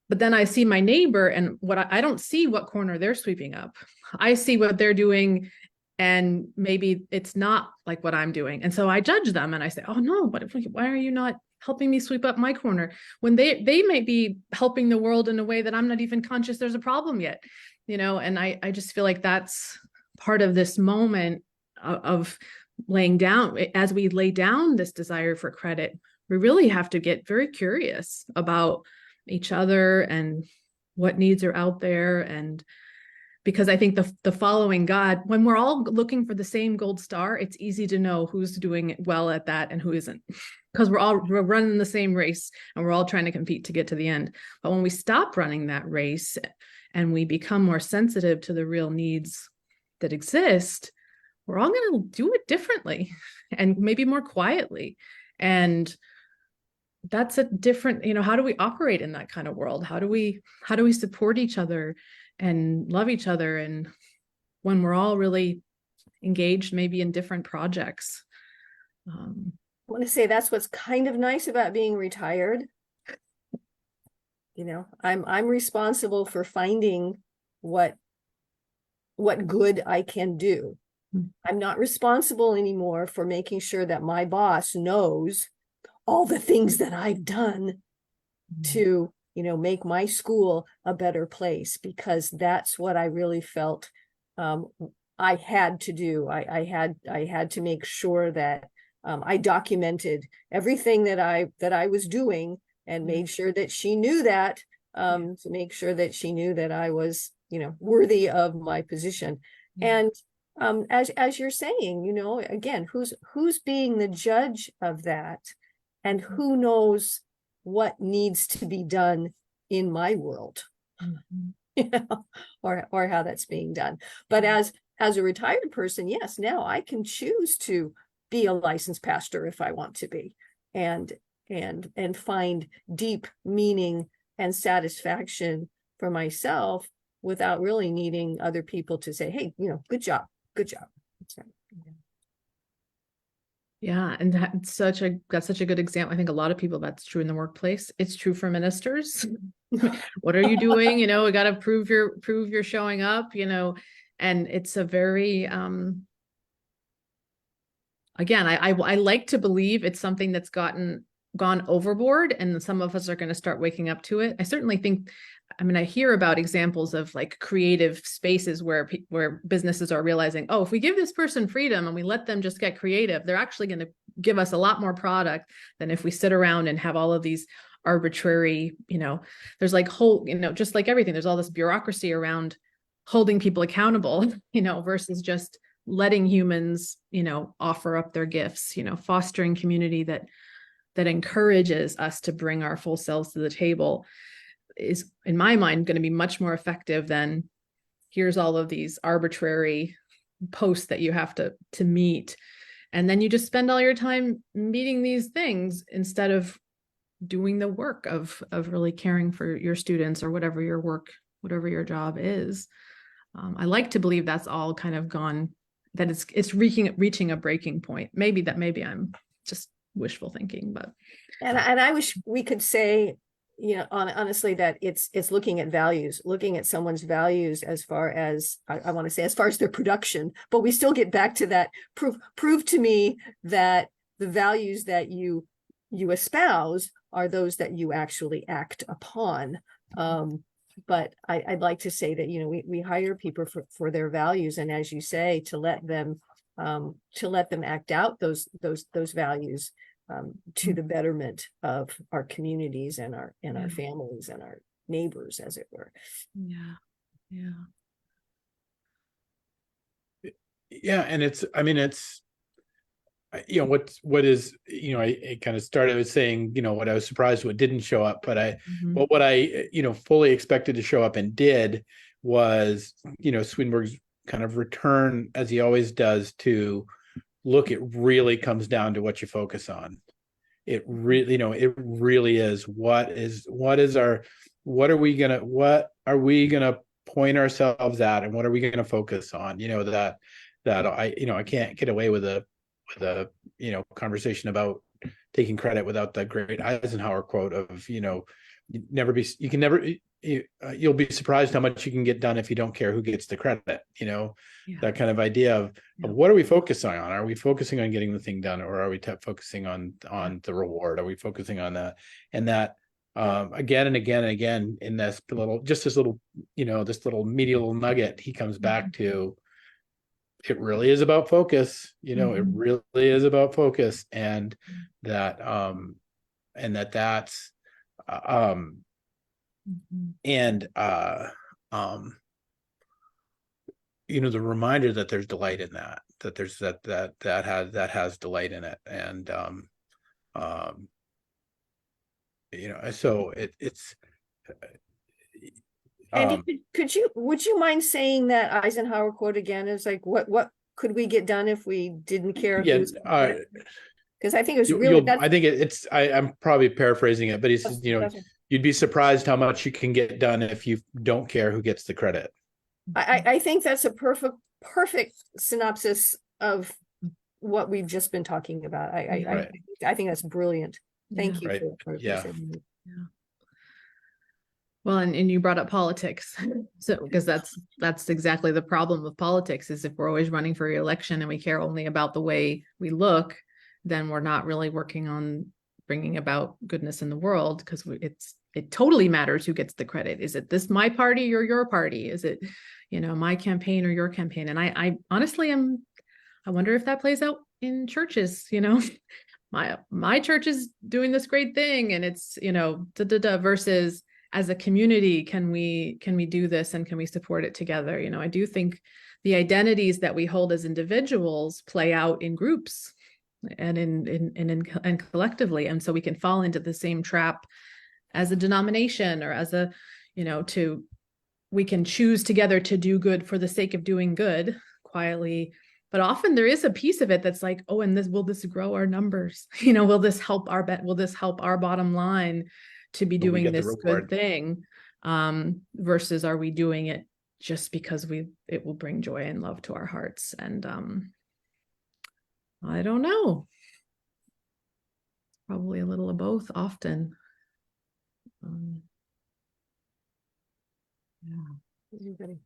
But then I see my neighbor, and I don't see what corner they're sweeping up. I see what they're doing, and maybe it's not like what I'm doing. And so I judge them, and I say, oh no, why are you not helping me sweep up my corner? When they might be helping the world in a way that I'm not even conscious there's a problem yet, and I just feel like that's part of this moment of laying down. As we lay down this desire for credit, we really have to get very curious about each other and what needs are out there. And because I think the following God, when we're all looking for the same gold star, it's easy to know who's doing well at that and who isn't, because we're running the same race and we're all trying to compete to get to the end. But when we stop running that race and we become more sensitive to the real needs that exist, we're all going to do it differently and maybe more quietly. And that's a different, how do we operate in that kind of world? How do we support each other and love each other? And when we're all really engaged, maybe in different projects. I want to say that's what's kind of nice about being retired. I'm responsible for finding what good I can do. I'm not responsible anymore for making sure that my boss knows all the things that I've done to, make my school a better place, because that's what I really felt I had to do. I had to make sure that I documented everything that I was doing, and made sure that she knew that, to make sure that she knew that I was, worthy of my position. And as you're saying, again, who's being the judge of that? And who knows what needs to be done in my world, or how that's being done. But as a retired person, yes, now I can choose to be a licensed pastor if I want to be, and find deep meaning and satisfaction for myself without really needing other people to say, hey, good job. That's right. Yeah. And that's such a good example. I think a lot of people, that's true in the workplace. It's true for ministers. What are you doing? We got to prove you're showing up, And it's a very, again, I like to believe it's something that's gone overboard, and some of us are going to start waking up to it. I certainly think, I mean, I hear about examples of like creative spaces where businesses are realizing, oh, if we give this person freedom and we let them just get creative, they're actually going to give us a lot more product than if we sit around and have all of these arbitrary, there's like whole, just like everything, there's all this bureaucracy around holding people accountable, versus just letting humans, offer up their gifts, fostering community that encourages us to bring our full selves to the table is, in my mind, going to be much more effective than here's all of these arbitrary posts that you have to meet. And then you just spend all your time meeting these things instead of doing the work of really caring for your students or whatever your job is. I like to believe that's all kind of gone, that it's reaching a breaking point. Maybe I'm just wishful thinking, but. And I wish we could say, honestly, that it's looking at values, looking at someone's values as far as, I want to say, as far as their production, but we still get back to that, prove to me that the values that you espouse are those that you actually act upon. But I'd like to say that, we hire people for their values. And as you say, to let them act out those values to the betterment of our communities and our families and our neighbors, as it were. Yeah. And it's what is, I kind of started with saying, what I was surprised what didn't show up, but what I fully expected to show up and did was, Swedenborg's kind of return, as he always does, to look, it really comes down to what you focus on. It really, it really is what are we gonna point ourselves at, and what are we gonna focus on? I can't get away with a conversation about taking credit without the great Eisenhower quote of, you'll be surprised how much you can get done if you don't care who gets the credit, that kind of idea of what are we focusing on? Are we focusing on getting the thing done, or are we focusing on the reward? Are we focusing on that? And that again and again and again in this little meaty little nugget, he comes back to, it really is about focus, it really is about focus, and that's the reminder that there's delight in that there's that has delight in it, and so it's Andy, would you mind saying that Eisenhower quote again? Is like, what could we get done if we didn't care? Because I think it was really, I think I'm probably paraphrasing it, but he says, you'd be surprised how much you can get done if you don't care who gets the credit. I think that's a perfect synopsis of what we've just been talking about. I think that's brilliant. Thank you. For saying that. Well, and you brought up politics, so because that's exactly the problem with politics, is if we're always running for re-election and we care only about the way we look, then we're not really working on bringing about goodness in the world, because it totally matters who gets the credit. Is it my party or your party? Is it my campaign or your campaign? And I honestly I wonder if that plays out in churches. My church is doing this great thing, and it's versus, as a community, can we do this, and can we support it together? I do think the identities that we hold as individuals play out in groups and in collectively, and so we can fall into the same trap as a denomination, or as we can choose together to do good for the sake of doing good quietly. But often there is a piece of it that's like, oh, and will this grow our numbers? Will this help our bottom line to be doing this good thing, versus are we doing it just because it will bring joy and love to our hearts? And I don't know, probably a little of both often. Everybody.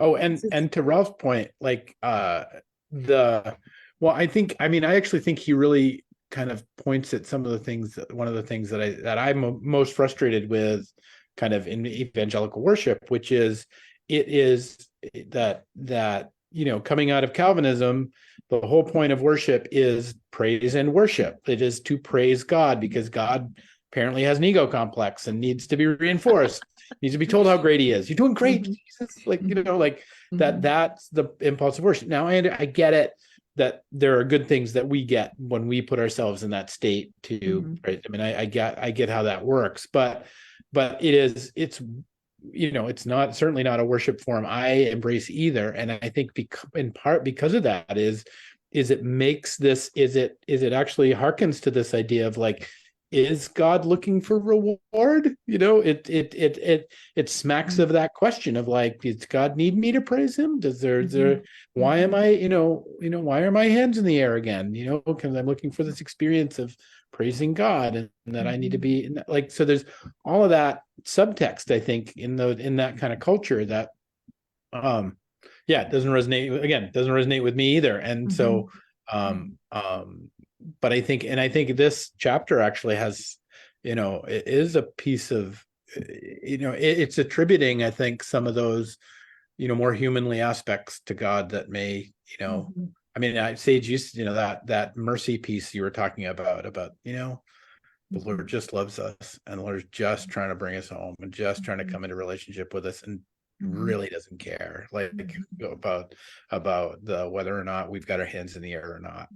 Oh, This is- and to Ralph's point, like the well, I mean, I actually think he really kind of points at some of the things one of the things that I'm most frustrated with kind of in evangelical worship, which is it is that coming out of Calvinism, the whole point of worship is praise and worship. It is to praise God because God apparently has an ego complex and needs to be reinforced, needs to be told how great he is. You're doing great, Mhm. Jesus. Like, like Mhm. that's the impulse of worship. Now I get it that there are good things that we get when we put ourselves in that state to Mhm. right. I mean, I get how that works, but it's it's not certainly not a worship form I embrace either. And I think in part because of that is it makes this is it actually harkens to this idea of like, is God looking for reward? It smacks of that question of like, does God need me to praise him? Why am I, why are my hands in the air again? Because I'm looking for this experience of praising God and that I need to be like, so there's all of that subtext, I think, in that kind of culture that it doesn't resonate with me either. And so but I think this chapter actually has, it is a piece of, it's attributing, I think, some of those, more humanly aspects to God that may, I mean, Sage used, that mercy piece you were talking about, the Lord just loves us and the Lord's just trying to bring us home and just trying to come into relationship with us and really doesn't care like about the whether or not we've got our hands in the air or not,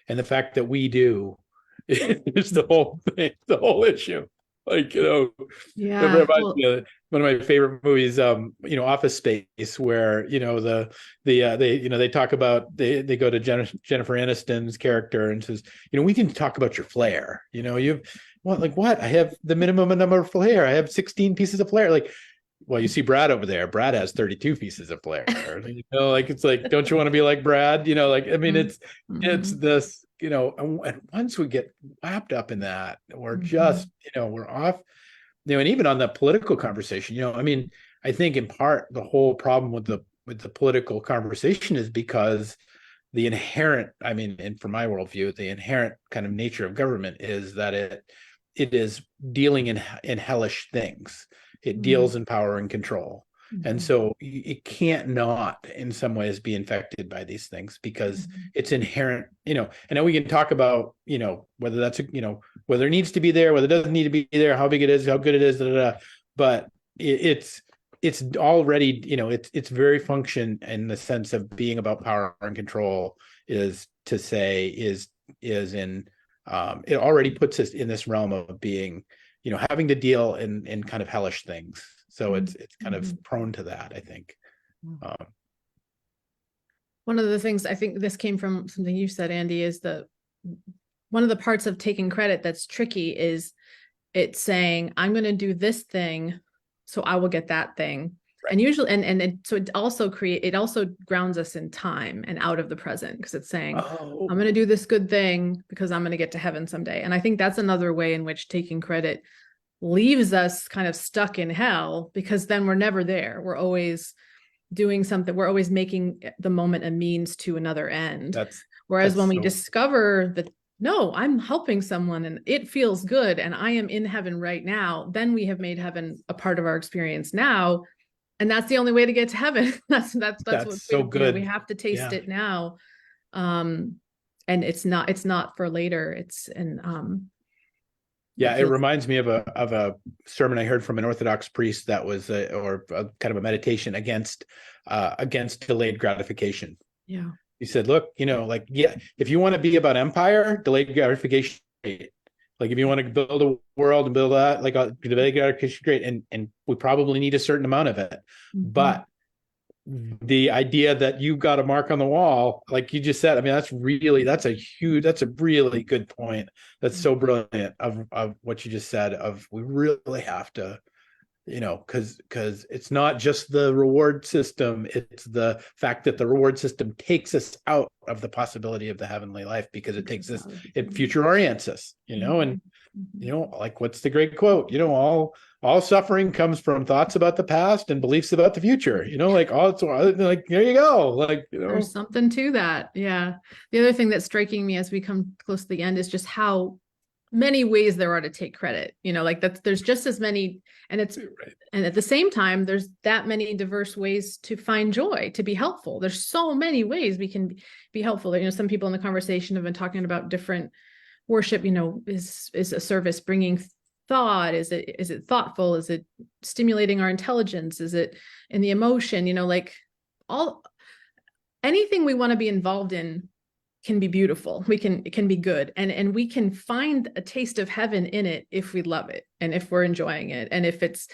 and the fact that we do is the whole thing, the whole issue. Like, it reminds me of one of my favorite movies, Office Space, where they talk about they go to Jennifer Aniston's character and says, we can talk about your flair. What? I have the minimum number of flair. I have 16 pieces of flair. Like, well, you see Brad over there. Brad has 32 pieces of flair. Like, it's like, don't you want to be like Brad? Like, I mean, it's this, and once we get wrapped up in that, we're just, we're off, and even on the political conversation, I mean, I think in part the whole problem with the political conversation is because the inherent, I mean, and from my worldview, the inherent kind of nature of government is that it is dealing in hellish things. It deals in power and control. And so it can't not in some ways be infected by these things because it's inherent, and then we can talk about, whether that's, whether it needs to be there, whether it doesn't need to be there, how big it is, how good it is, but it's already, it's very function in the sense of being about power and control is to say is in, it already puts us in this realm of being, having to deal in kind of hellish things. So it's kind of prone to that, I think. One of the things, I think this came from something you said, Andy, is one of the parts of taking credit that's tricky is it's saying, I'm going to do this thing, so I will get that thing. Right. And usually, so it also grounds us in time and out of the present, because it's saying, I'm going to do this good thing because I'm going to get to heaven someday. And I think that's another way in which taking credit leaves us kind of stuck in hell, because then we're never there. We're always doing something. We're always making the moment a means to another end. Whereas when we discover that, no, I'm helping someone and it feels good and I am in heaven right now, then we have made heaven a part of our experience now. And that's the only way to get to heaven. That's what's so good. We have to taste it now. And it's not for later. It reminds me of a sermon I heard from an Orthodox priest that was kind of a meditation against delayed gratification. Yeah. He said, look, if you want to be about empire, delayed gratification, great. Like if you want to build a world and build that, like delayed gratification, great. And we probably need a certain amount of it. But the idea that you've got a mark on the wall, like you just said, I mean, that's a really good point. That's so brilliant of what you just said, of we really have to, because it's not just the reward system, it's the fact that the reward system takes us out of the possibility of the heavenly life, because it takes us, it future orients us, and you know, like what's the great quote? You know, all suffering comes from thoughts about the past and beliefs about the future. You know, like all it's like there you go. Like, you know, There's something to that. Yeah. The other thing that's striking me as we come close to the end is just how many ways there are to take credit. You know, like there's just as many, and and at the same time, there's that many diverse ways to find joy, to be helpful. There's so many ways we can be helpful. You know, some people in the conversation have been talking about different worship. You know, is a service bringing thought? Is it thoughtful? Is it stimulating our intelligence? Is it in the emotion? You know, like anything we want to be involved in can be beautiful. It can be good. And we can find a taste of heaven in it if we love it and if we're enjoying it. And if it's,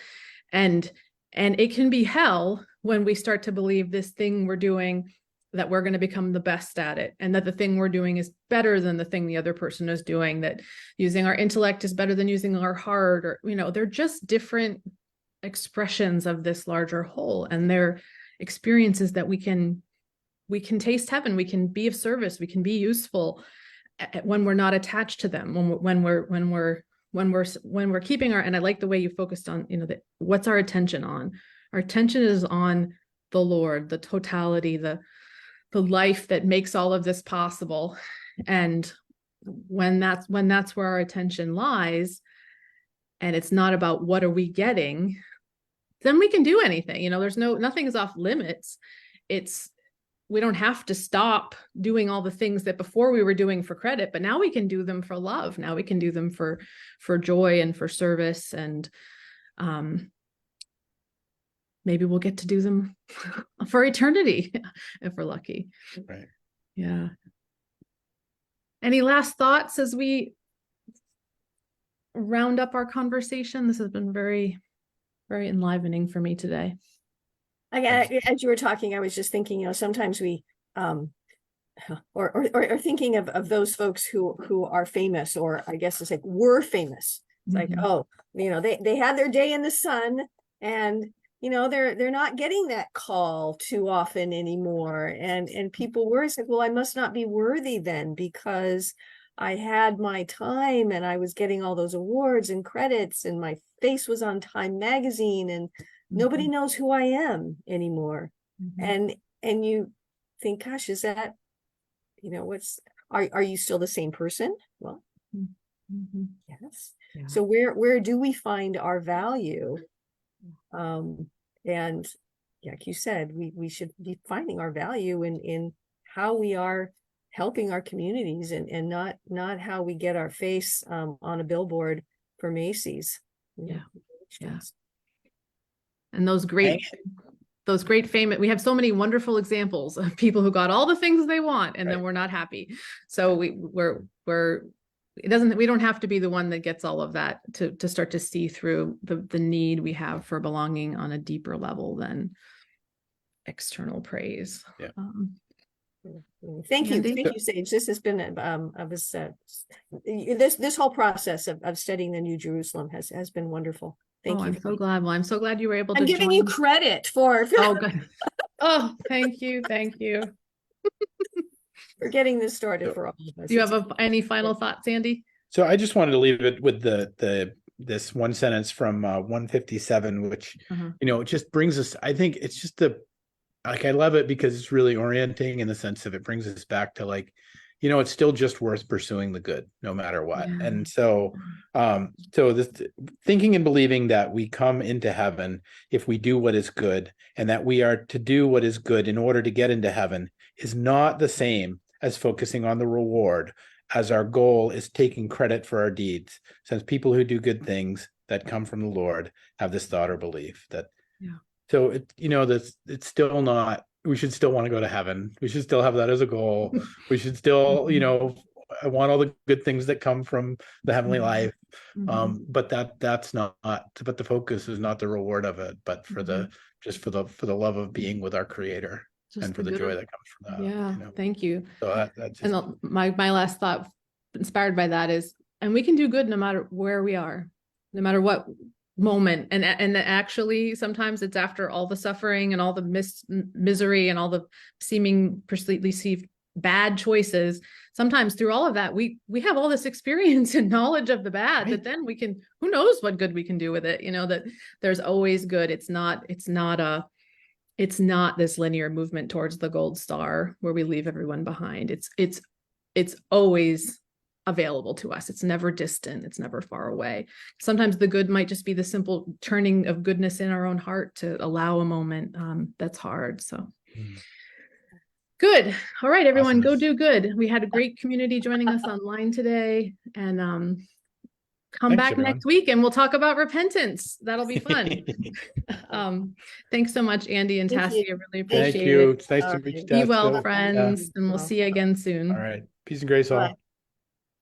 and it can be hell when we start to believe this thing we're doing, that we're going to become the best at it. And that the thing we're doing is better than the thing the other person is doing, that using our intellect is better than using our heart, or, you know, they're just different expressions of this larger whole. And they're experiences that we can taste heaven. We can be of service. We can be useful when we're not attached to them. When we're keeping our, and I like the way you focused on, you know, that what's our attention on? Our attention is on the Lord, the totality, the life that makes all of this possible. And when that's where our attention lies, and it's not about what are we getting, then we can do anything. You know, nothing is off limits. We don't have to stop doing all the things that before we were doing for credit, but now we can do them for love. Now we can do them for joy and for service. And maybe we'll get to do them for eternity if we're lucky. right. Yeah. Any last thoughts as we round up our conversation? This has been very, very enlivening for me today. As you were talking, I was just thinking, you know, sometimes we, or thinking of those folks who are famous, or I guess it's like were famous. It's like, oh, you know, they had their day in the sun, and you know, they're not getting that call too often anymore. And people were like, well, I must not be worthy then, because I had my time and I was getting all those awards and credits, and my face was on Time magazine, and nobody knows who I am anymore. And you think, gosh, is that, you know, are you still the same person? Well, yes. Yeah. So where do we find our value? And like you said, we should be finding our value in how we are helping our communities, and not how we get our face on a billboard for Macy's. Yeah. And those great famous, we have so many wonderful examples of people who got all the things they want, and then we're not happy. So we don't have to be the one that gets all of that to start to see through the need we have for belonging on a deeper level than external praise. Yeah. Thank you, Sage. This has been this whole process of studying the New Jerusalem has been wonderful. Thank you. I'm so glad. Well, I'm so glad you were able to. I'm giving you credit for. Oh, good. Oh, thank you, for getting this started for all of us. Do you have any final thoughts, Andy? So I just wanted to leave it with this one sentence from 157, which you know, it just brings us. I think it's just I love it because it's really orienting in the sense of it brings us back to, like, you know, it's still just worth pursuing the good no matter what. Yeah. And so this thinking and believing that we come into heaven if we do what is good, and that we are to do what is good in order to get into heaven, is not the same as focusing on the reward, as our goal is taking credit for our deeds, since people who do good things that come from the Lord have this thought or belief that. Yeah. So it's still not. We should still want to go to heaven. We should still have that as a goal. We should still, you know, I want all the good things that come from the heavenly life. But that's not. But the focus is not the reward of it, but for the love of being with our Creator, and for the joy that comes from that. Yeah, you know? Thank you. So that's just... And my last thought, inspired by that, is, and we can do good no matter where we are, no matter what moment, and actually sometimes it's after all the suffering and all the misery and all the seeming bad choices, sometimes through all of that, we have all this experience and knowledge of the bad that then we can, who knows what good we can do with it, that there's always good. It's not this linear movement towards the gold star where we leave everyone behind. It's always available to us. It's never distant. It's never far away. Sometimes the good might just be the simple turning of goodness in our own heart to allow a moment that's hard. So good. All right, everyone, Awesome. go do good. We had a great community joining us online today, and come Thanks, back everyone. next week and we'll talk about repentance. That'll be fun. Thanks so much, Andy and Thank Tassie. you. I really Thank appreciate you. it. It's nice to All meet you. right. Be well, Tassia. friends, and we'll see you again soon. All right. Peace and grace all. Bye.